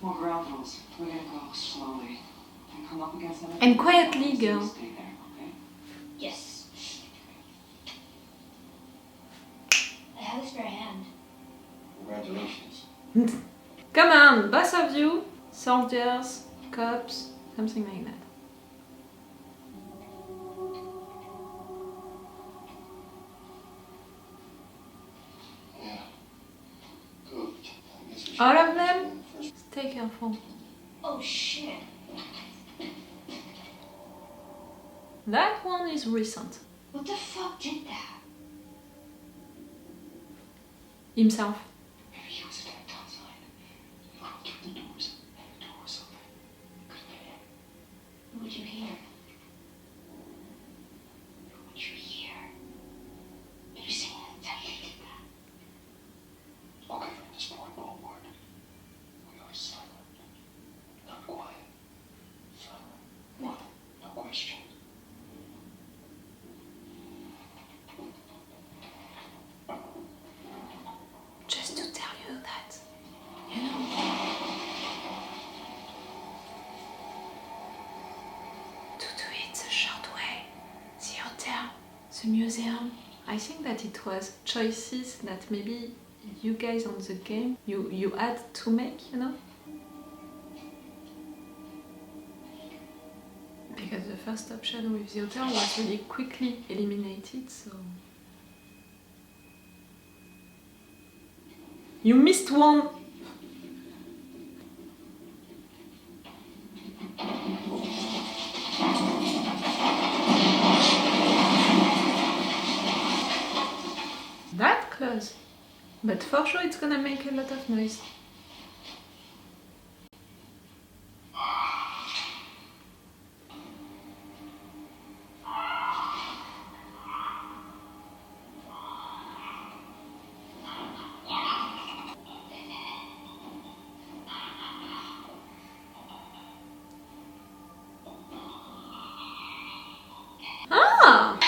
More ground rules. We're gonna go slowly. And come up against them. And quietly, girl. Stay there, okay? Yes. I have a spare hand. Congratulations. Come on, both of you, soldiers, cops, something like that. Yeah. Good. I guess we should All of them? first. Stay careful. Oh shit. That one is recent. What the fuck did that? Himself. Maybe he was attacked outside. Look through the doors. And the door was open. Could have been him. What would you hear? What would you hear? Maybe singing that he did that. Okay, from this point forward, we are silent. Not quiet. Silent. What? No question. Just to tell you that, you know. To do it the short way. The hotel, the museum. I think that it was choices that maybe you guys on the game, you had to make, you know? Because the first option with the hotel was really quickly eliminated, so... You missed one! That close. But for sure it's gonna make a lot of noise. Ah!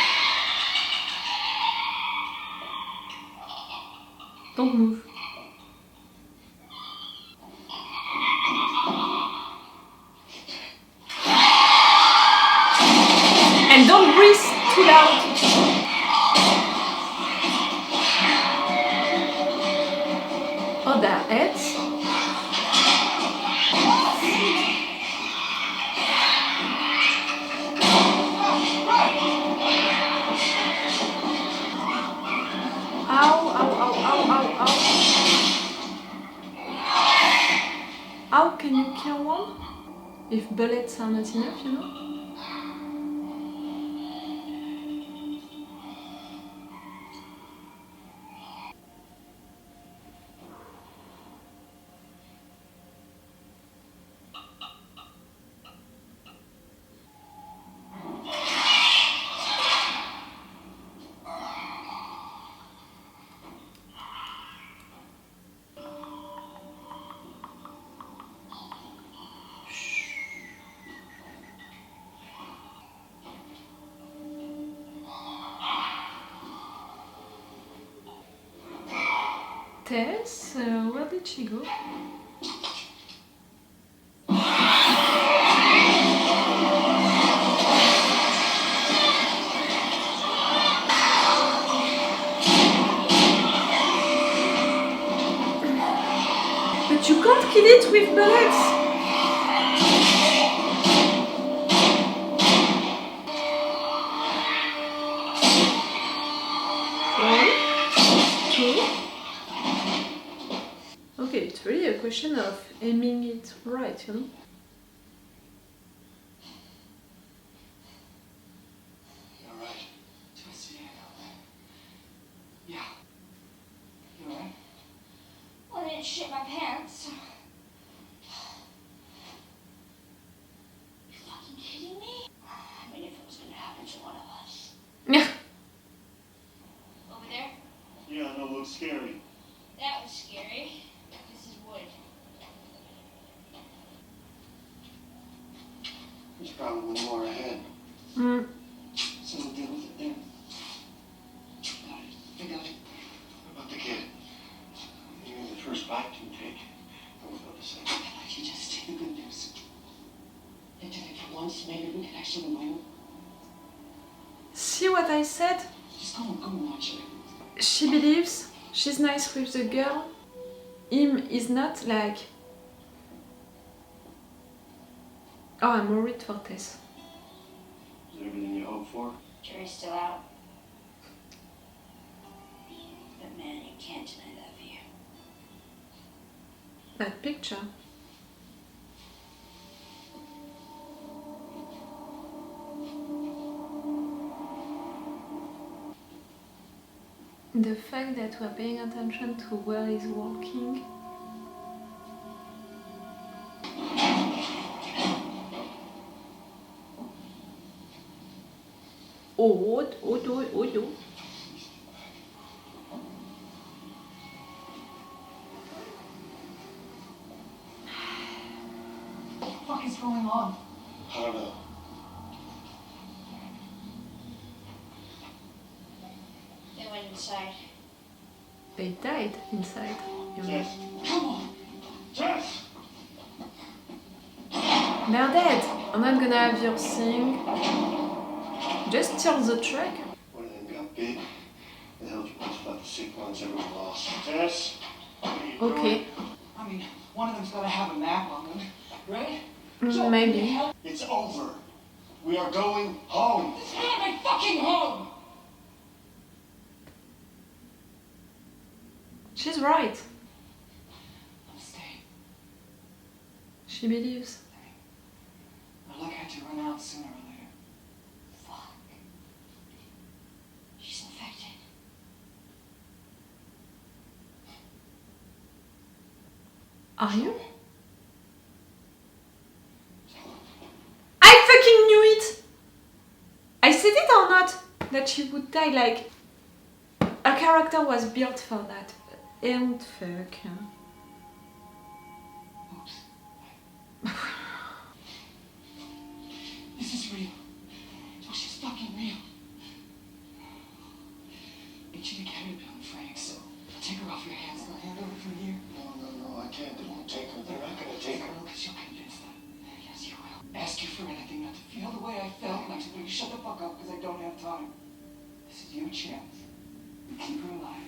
Don't move. And don't breathe too loud. Oh, their heads. Ow, ow, ow, ow, ow, ow. How can you kill one? If bullets are not enough, you know? Tess, where did she go? But you can't kill it with bullets! Okay, it's really a question of aiming it right, you know? You're right. Tess, yeah. You alright? Well, I didn't shit my pants. You fucking kidding me? I mean, if it was gonna happen to one of us. Yeah. Over there? Yeah, no, it looks scary. That was scary. This is wood. There's probably more ahead. Mm. So we'll deal with it then. Got it. I got it. What about the kid? You're the first bite you take. I was about to say. I thought you just to the moon? See what I said? Just go watch it. She believes she's nice with the girl. Him is not like... Oh, I'm worried for Tess. Is it everything you hoped for? Jury's still out. But man, you can't deny that view. That picture. The fact that we're paying attention to where he's walking. Oh. What the fuck is going on? I don't know. They went inside. They died inside. You know. Tess! Come on! Tess! They're dead. I'm not gonna have your thing. Just steal the truck. One of them got bit. The hell you much about the sick ones everyone lost. Tess! What are you Okay. doing? I mean, one of them's gotta have a map on them, right? Maybe. It's over. We are going home. This is not my fucking home! She's right. I'm staying. She believes. My luck had to run out sooner or later. Fuck. She's infected. Are you? I fucking knew it! I said it or not? That she would die, like... Her character was built for that. And fuck. Oops. This is real. Josh is fucking real. I need you to carry Bill and Frank, so take her off your hands and I'll hand over from here. No, I can't. They won't take her. They're not gonna take her. Because you'll convince them. Yes, you will. Ask you for anything not to feel the way I felt, and I said, will you shut the fuck up because I don't have time. This is your chance. You keep her alive.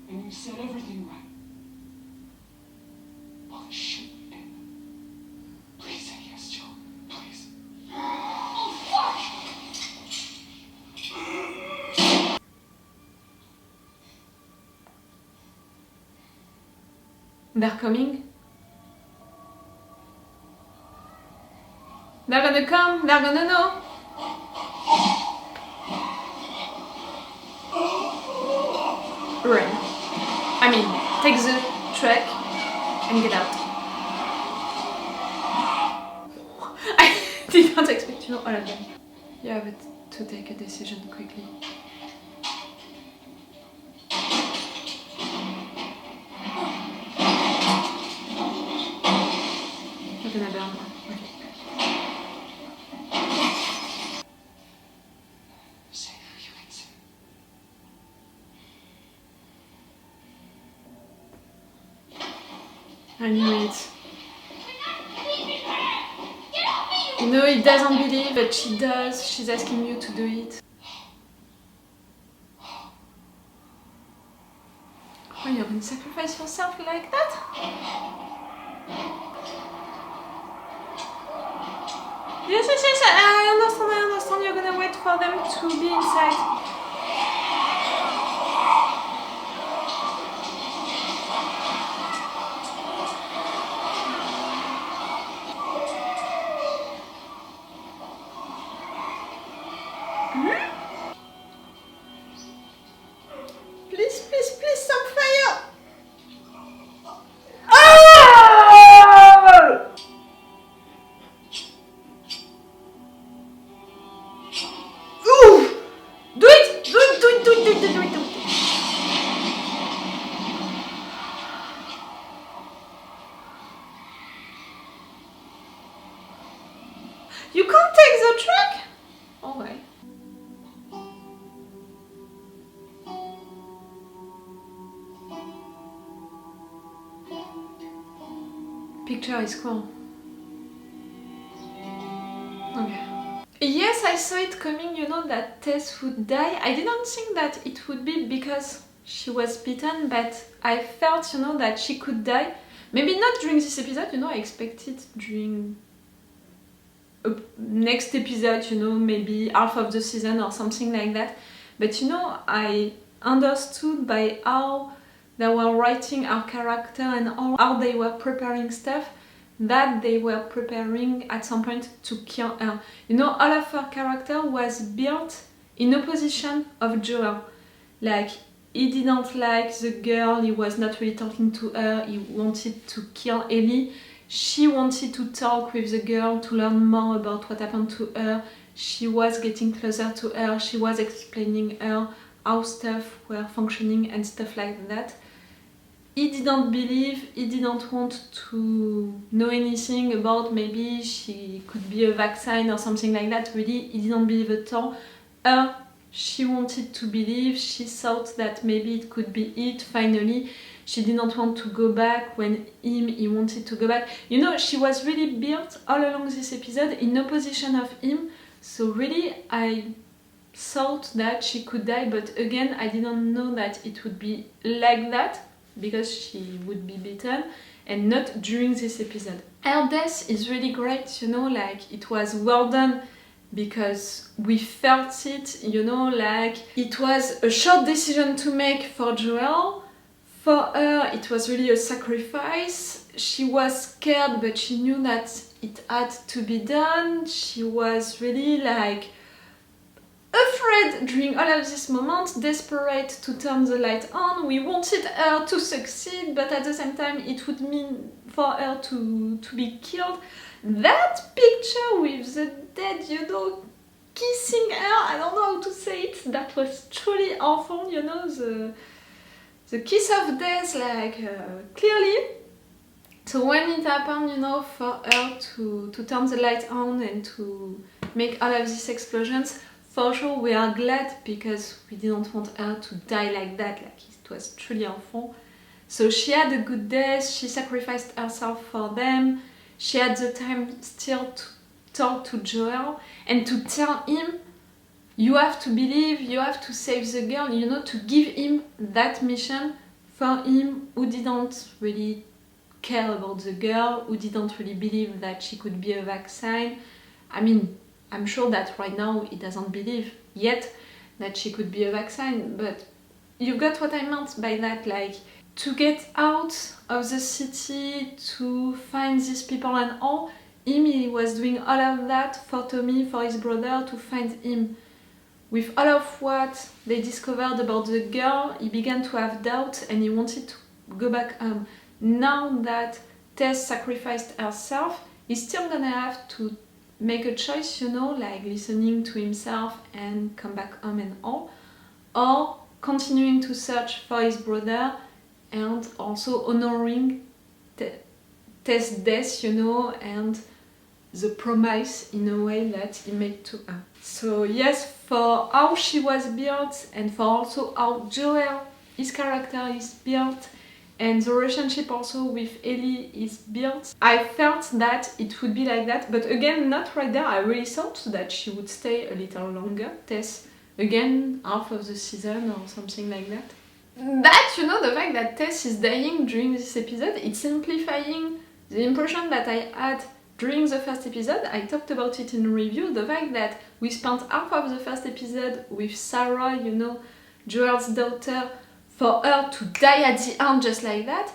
And you said everything right. All the shit you did. Please say yes, Joe. Please. Oh, fuck! They're coming. They're gonna come, they're gonna know. Run. I mean, take the truck and get out. I did not expect you all of them. You have to take a decision quickly. You're gonna burn. Okay. Say who you can say. I knew it. You know, he doesn't believe, but she does. She's asking you to do it. Oh, you're gonna sacrifice yourself like that? Yes, I understand. You're gonna wait for them to be inside. Please, some fire! Ah! Ooh! Do it! You can't take the truck? Alright. Picture is cool. Okay. Yes, I saw it coming, you know, that Tess would die. I didn't think that it would be because she was beaten, but I felt, you know, that she could die. Maybe not during this episode, you know, I expected during next episode, you know, maybe half of the season or something like that. But, you know, I understood by how they were writing our character and how they were preparing stuff, that they were preparing at some point to kill her. You know, all of her character was built in opposition of Joel. Like, he didn't like the girl, he was not really talking to her, he wanted to kill Ellie. She wanted to talk with the girl to learn more about what happened to her. She was getting closer to her, she was explaining her how stuff were functioning and stuff like that. He didn't believe, he didn't want to know anything about maybe she could be a vaccine or something like that. Really, he didn't believe at all. She wanted to believe, she thought that maybe it could be it finally. She didn't want to go back when he wanted to go back. You know, she was really built all along this episode in opposition of him. So really, I thought that she could die, but again, I didn't know that it would be like that, because she would be beaten, and not during this episode. Her death is really great, you know, like it was well done because we felt it, you know, like it was a short decision to make for Joel. For her, it was really a sacrifice. She was scared, but she knew that it had to be done. She was really like afraid during all of these moments, desperate to turn the light on. We wanted her to succeed, but at the same time it would mean for her to be killed. That picture with the dead, you know, kissing her, I don't know how to say it, that was truly awful, you know, the kiss of death, like clearly. So when it happened, you know, for her to turn the light on and to make all of these explosions, for sure, we are glad because we didn't want her to die like that, like it was truly awful. So she had a good death, she sacrificed herself for them, she had the time still to talk to Joel and to tell him, you have to believe, you have to save the girl, you know, to give him that mission for him who didn't really care about the girl, who didn't really believe that she could be a vaccine. I mean, I'm sure that right now he doesn't believe yet that she could be a vaccine, but you got what I meant by that, like to get out of the city, to find these people and all. He was doing all of that for Tommy, for his brother, to find him. With all of what they discovered about the girl, he began to have doubts and he wanted to go back home. Now that Tess sacrificed herself, he's still gonna have to make a choice, you know, like listening to himself and come back home and all, or continuing to search for his brother and also honoring Tess' death, you know, and the promise in a way that he made to her. So yes, for how she was built and for also how Joel, his character, is built, and the relationship also with Ellie is built, I felt that it would be like that, but again, not right there. I really thought that she would stay a little longer, Tess, again, half of the season or something like that. That, you know, the fact that Tess is dying during this episode, it's simplifying the impression that I had during the first episode. I talked about it in review, the fact that we spent half of the first episode with Sarah, you know, Joel's daughter, for her to die at the end just like that.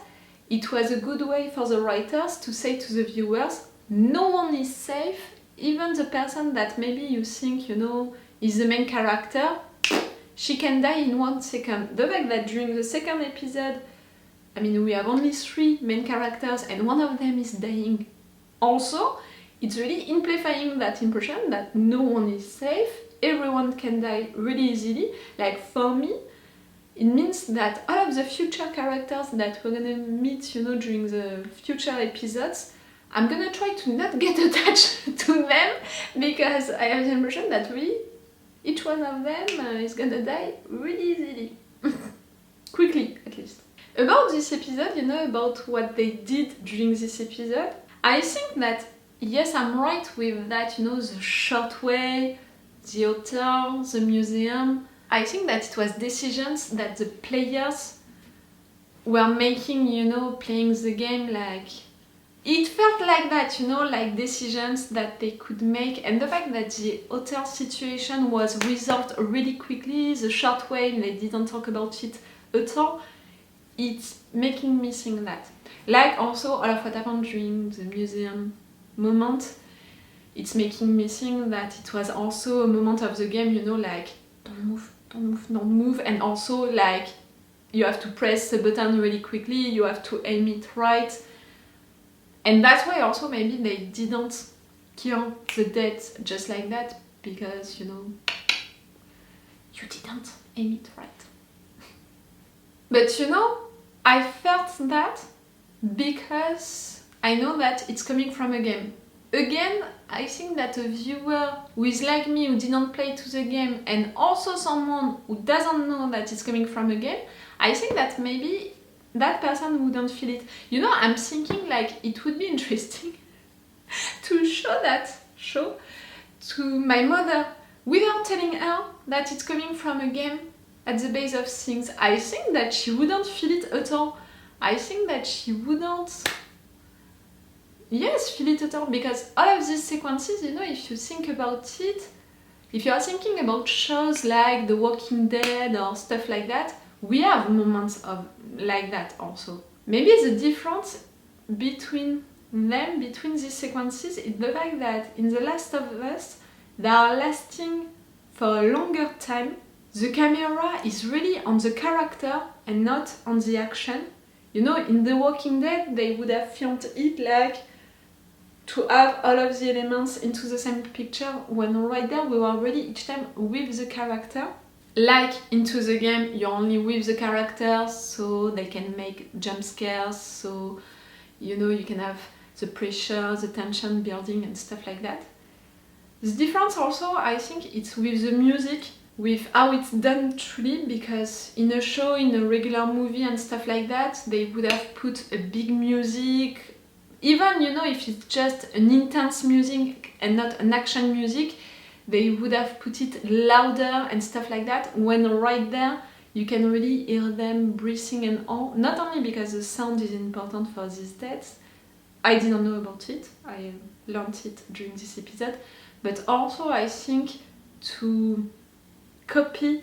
It was a good way for the writers to say to the viewers, no one is safe, even the person that maybe you think, you know, is the main character, she can die in 1 second. The fact that during the second episode, I mean, we have only 3 main characters and one of them is dying also, it's really amplifying that impression that no one is safe, everyone can die really easily. Like for me, it means that all of the future characters that we're gonna meet, you know, during the future episodes, I'm gonna try to not get attached to them because I have the impression that really each one of them is gonna die really easily. Quickly, at least. About this episode, you know, about what they did during this episode, I think that yes, I'm right with that, you know, the short way, the hotel, the museum. I think that it was decisions that the players were making, you know, playing the game. Like, it felt like that, you know, like decisions that they could make, and the fact that the hotel situation was resolved really quickly, the short way, they didn't talk about it at all, it's making me think that. Like also all of what happened during the museum moment, it's making me think that it was also a moment of the game, you know, like, don't move, don't move, don't move, and also like, you have to press the button really quickly, you have to aim it right. And that's why also maybe they didn't kill the dead just like that, because, you know, you didn't aim it right. But you know, I felt that because I know that it's coming from a game. Again, I think that a viewer who is like me, who didn't play to the game, and also someone who doesn't know that it's coming from a game, I think that maybe that person wouldn't feel it. You know, I'm thinking like it would be interesting to show that show to my mother without telling her that it's coming from a game at the base of things. I think that she wouldn't feel it at all. I think that she wouldn't, yes, feel it at all, because all of these sequences, you know, if you think about it, if you are thinking about shows like The Walking Dead or stuff like that, we have moments of like that also. Maybe the difference between them, between these sequences, is the fact that in The Last of Us, they are lasting for a longer time. The camera is really on the character and not on the action. You know, in The Walking Dead, they would have filmed it like to have all of the elements into the same picture, when right there we were really each time with the character. Like into the game, you're only with the characters, so they can make jump scares, so you know, you can have the pressure, the tension building and stuff like that. The difference also, I think, it's with the music, with how it's done truly, because in a show, in a regular movie and stuff like that, they would have put a big music, even, you know, if it's just an intense music and not an action music, they would have put it louder and stuff like that, when right there you can really hear them breathing and all. Not only because the sound is important for these deaths, I didn't know about it, I learned it during this episode, but also I think to copy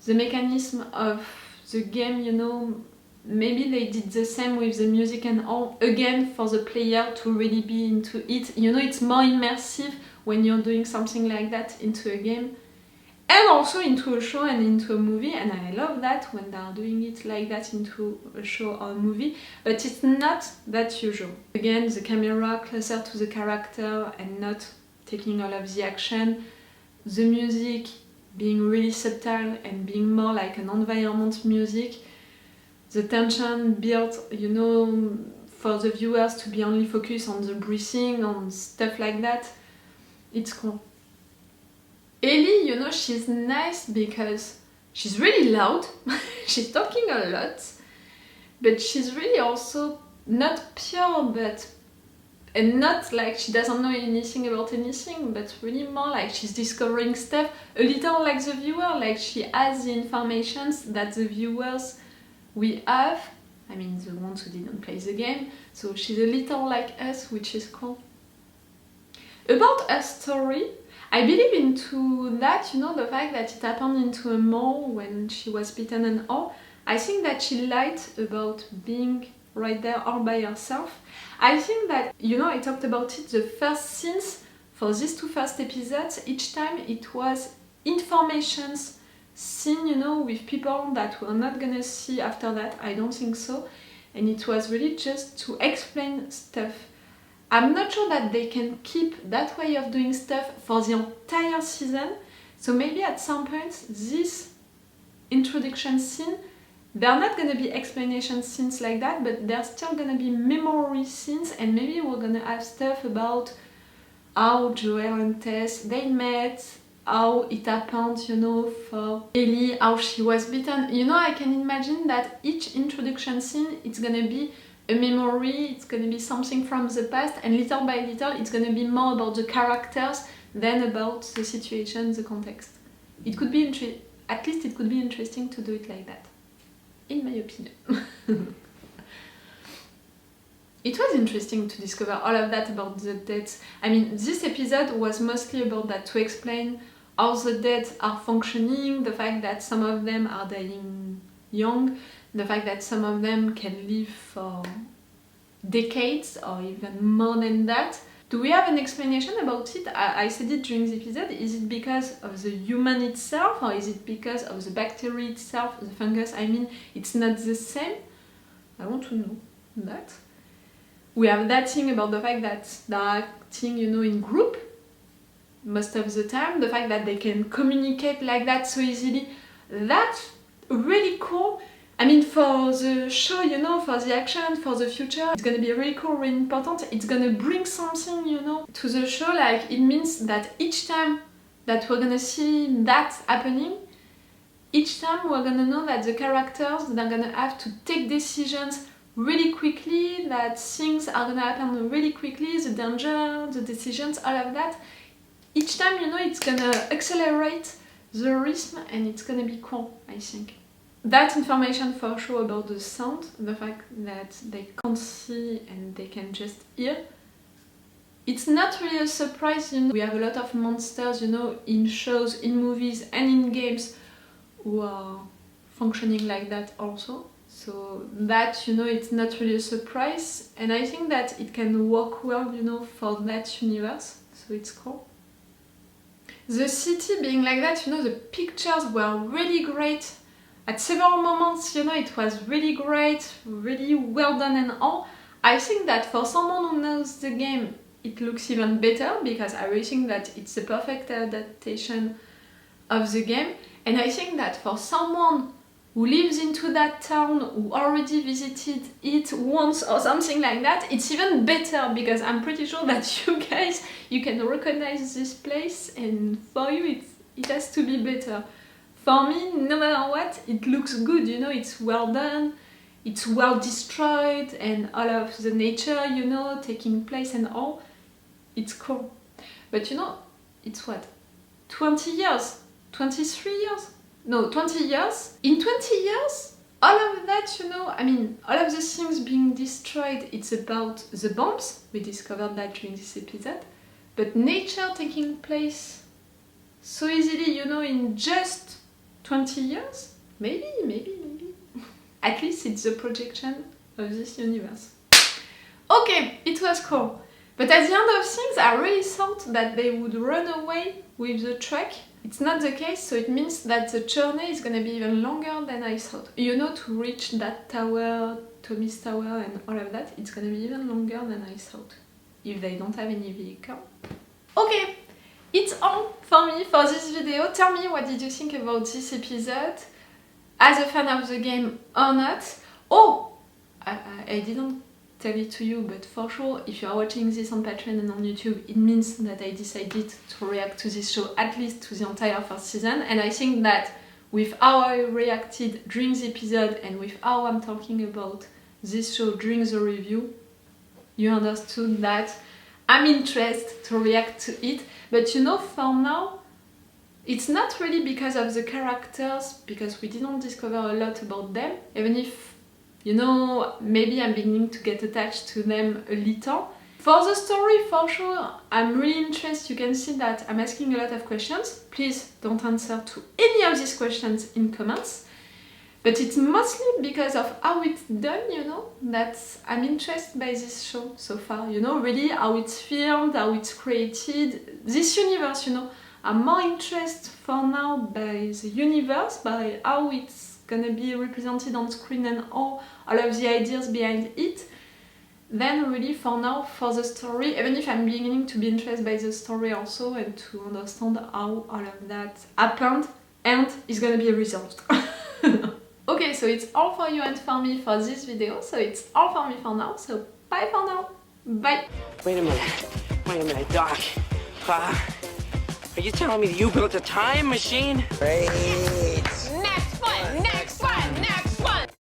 the mechanism of the game, you know, maybe they did the same with the music and all, again for the player to really be into it. You know, it's more immersive when you're doing something like that into a game, and also into a show and into a movie, and I love that when they are doing it like that into a show or a movie, but it's not that usual. Again, the camera closer to the character and not taking all of the action, the music being really subtle and being more like an environment music, the tension built, you know, for the viewers to be only focused on the breathing, on stuff like that. It's cool. Ellie, you know, she's nice because she's really loud, she's talking a lot, but she's really also not pure, but, and not like she doesn't know anything about anything, but really more like she's discovering stuff, a little like the viewer, like she has the informations that the viewers we have, I mean the ones who didn't play the game, so she's a little like us, which is cool. About her story, I believe into that, you know, the fact that it happened into a mall when she was bitten and all. I think that she lied about being right there all by herself. I think that, you know, I talked about it, the first scenes for these two first episodes, each time it was informations scene, you know, with people that we're not gonna see after that, I don't think so. And it was really just to explain stuff. I'm not sure that they can keep that way of doing stuff for the entire season, so maybe at some point this introduction scene, they're not gonna be explanation scenes like that, but they're still gonna be memory scenes, and maybe we're gonna have stuff about how Joel and Tess, they met, how it happened, you know, for Ellie, how she was bitten. You know, I can imagine that each introduction scene, it's gonna be a memory, it's gonna be something from the past, and little by little it's gonna be more about the characters than about the situation, the context. It could be at least it could be interesting to do it like that, in my opinion. It was interesting to discover all of that about the deaths. I mean, this episode was mostly about that, to explain how the deaths are functioning, the fact that some of them are dying young, the fact that some of them can live for decades or even more than that. Do we have an explanation about it? I said it during the episode. Is it because of the human itself, or is it because of the bacteria itself, the fungus? I mean, it's not the same. I want to know that. We have that thing about the fact that they're acting, you know, in group most of the time. The fact that they can communicate like that so easily. That's really cool. I mean, for the show, you know, for the action, for the future, it's gonna be really cool, really important. It's gonna bring something, you know, to the show. Like, it means that each time that we're gonna see that happening, each time we're gonna know that the characters, they're gonna have to take decisions really quickly, that things are gonna happen really quickly, the danger, the decisions, all of that. Each time, you know, it's gonna accelerate the rhythm, and it's gonna be cool, I think. That information for sure about the sound, the fact that they can't see and they can just hear. It's not really a surprise, you know. We have a lot of monsters, you know, in shows, in movies and in games who are functioning like that also. So that, you know, it's not really a surprise, and I think that it can work well, you know, for that universe, so it's cool. The city being like that, you know, the pictures were really great. At several moments, you know, it was really great, really well done and all. I think that for someone who knows the game, it looks even better, because I really think that it's a perfect adaptation of the game. And I think that for someone who lives into that town, who already visited it once or something like that, it's even better, because I'm pretty sure that you guys, you can recognize this place, and for you it has to be better. For me, no matter what, it looks good, you know, it's well done, it's well destroyed, and all of the nature, you know, taking place and all, it's cool. But you know, it's what? 20 years? 23 years? No, 20 years. In 20 years, all of that, you know, I mean, all of the things being destroyed, it's about the bombs. We discovered that during this episode. But nature taking place so easily, you know, in just 20 years? Maybe. At least it's the projection of this universe. Okay, it was cool. But at the end of things, I really thought that they would run away with the truck. It's not the case, so it means that the journey is gonna be even longer than I thought. You know, to reach that tower, Tommy's tower and all of that, it's gonna be even longer than I thought. If they don't have any vehicle. Okay, it's all for me for this video. Tell me, what did you think about this episode? As a fan of the game or not? Oh! I didn't tell it to you, but for sure, if you are watching this on Patreon and on YouTube, it means that I decided to react to this show, at least to the entire first season. And I think that with how I reacted during the episode and with how I'm talking about this show during the review, you understood that I'm interested to react to it. But you know, for now, it's not really because of the characters, because we didn't discover a lot about them, even if, you know, maybe I'm beginning to get attached to them a little. For the story, for sure, I'm really interested. You can see that I'm asking a lot of questions. Please don't answer to any of these questions in comments. But it's mostly because of how it's done, you know, that I'm interested by this show so far. You know, really how it's filmed, how it's created, this universe, you know. I'm more interested for now by the universe, by how it's gonna be represented on screen and all of the ideas behind it, then really for now for the story, even if I'm beginning to be interested by the story also and to understand how all of that happened and is gonna be resolved. Okay, so it's all for you and for me for this video, so it's all for me for now, so bye for now, bye! Wait a minute, Doc. Are you telling me that you built a time machine? Hey.